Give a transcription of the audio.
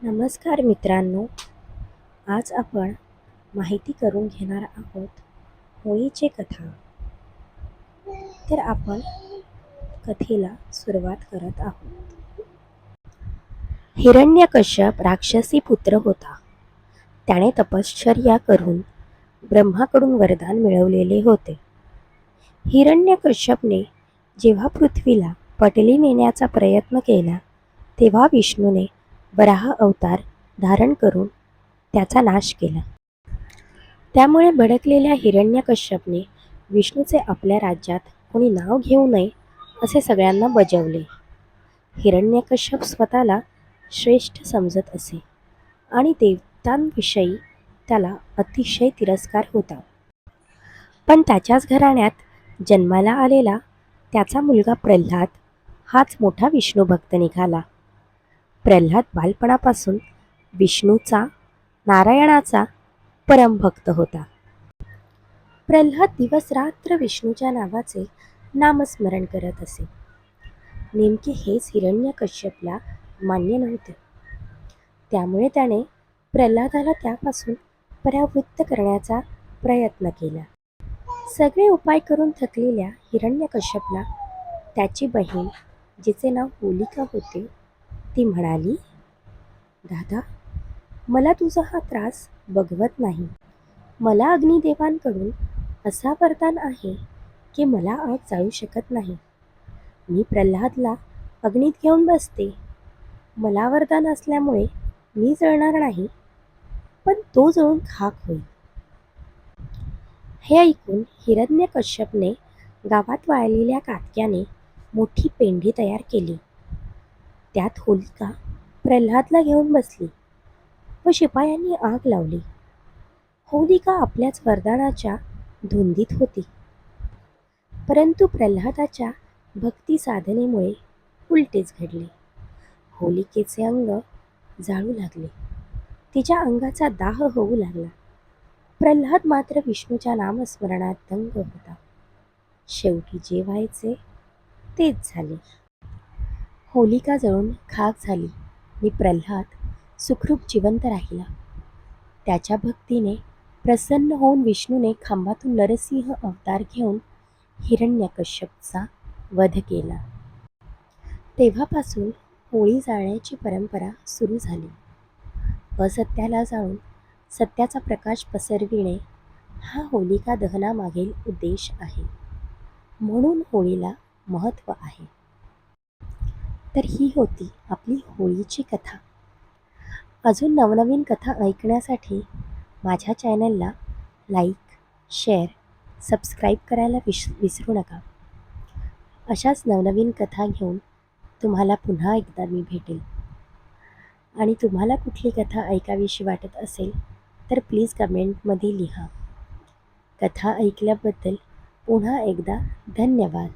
नमस्कार मित्रांनो, आज आपण माहिती करून घेणार आहोत होळीची कथा. तर आपण कथेला सुरुवात करत आहोत. हिरण्यकश्यप राक्षसी पुत्र होता. त्याने तपश्चर्या करून ब्रह्माकडून वरदान मिळवलेले होते. हिरण्यकश्यपने जेव्हा पृथ्वीला पटली नेण्याचा प्रयत्न केला, तेव्हा विष्णूने वराह अवतार धारण करून त्याचा नाश केला. त्यामुळे भडकलेल्या हिरण्यकश्यपने विष्णूचे आपल्या राज्यात कोणी नाव घेऊ नये असे सगळ्यांना बजावले. हिरण्यकश्यप स्वतःला श्रेष्ठ समजत असे आणि देवतांविषयी त्याला अतिशय तिरस्कार होता. पण त्याच्याच घराण्यात जन्माला आलेला त्याचा मुलगा प्रल्हाद हाच मोठा विष्णुभक्त निघाला. प्रल्हाद बालपणापासून विष्णूचा, नारायणाचा परमभक्त होता. प्रल्हाद दिवस रात्र विष्णूच्या नावाचे नामस्मरण करत असे. नेमके हेच हिरण्यकश्यपला मान्य नव्हते. त्यामुळे त्याने प्रल्हादाला त्यापासून परावृत्त करण्याचा प्रयत्न केला. सगळे उपाय करून थकलेल्या हिरण्यकश्यपला त्याची बहीण, जिचे नाव होलिका होते, ती म्हणाली, दादा, मला तुझा हा त्रास बघवत नाही. मला अग्निदेवांकडून असा वरदान आहे की मला आग जाळू शकत नाही. मी प्रल्हादला अग्नीत घेऊन बसते. मला वरदान असल्यामुळे मी जळणार नाही, पण तो जळून खाक होईल. हे ऐकून हिरण्यकश्यपने गावात वाळलेल्या काटक्याने मोठी पेंढी तयार केली. त्यात होलिका प्रल्हादला घेऊन बसली व शिपायांनी आग लावली. होलिका आपल्याच वरदानाच्या धुंदीत होती. परंतु प्रल्हादाच्या भक्ती साधनेमुळे उलटेच घडले. होलिकेचे अंग जाळू लागले. तिच्या अंगाचा दाह होऊ लागला. प्रल्हाद मात्र विष्णूच्या नामस्मरणात दंग होता. शेवटी जे व्हायचे तेच झाले. होलिका जळून खाक झाली आणि प्रल्हाद सुखरूप जिवंत राहिला. त्याच्या भक्तीने प्रसन्न होऊन विष्णूने खांबातून नरसिंह अवतार घेऊन हिरण्यकश्यपचा वध केला. तेव्हापासून होळी जाळण्याची परंपरा सुरू झाली. असत्याला जाळून सत्याचा प्रकाश पसरविणे हा होलिका दहनामागील उद्देश आहे. म्हणून होळीला महत्त्व आहे. तर ही होती आपली होळीची कथा. अजून नवनवीन कथा ऐकण्यासाठी माझ्या चॅनलला लाईक, शेअर, सबस्क्राईब करायला विसरू नका. अशाच नवनवीन कथा घेऊन तुम्हाला पुन्हा एकदा मी भेटेल. आणि तुम्हाला कुठली कथा ऐकावीशी वाटत असेल तर प्लीज कमेंटमध्ये लिहा. कथा ऐकल्याबद्दल पुन्हा एकदा धन्यवाद.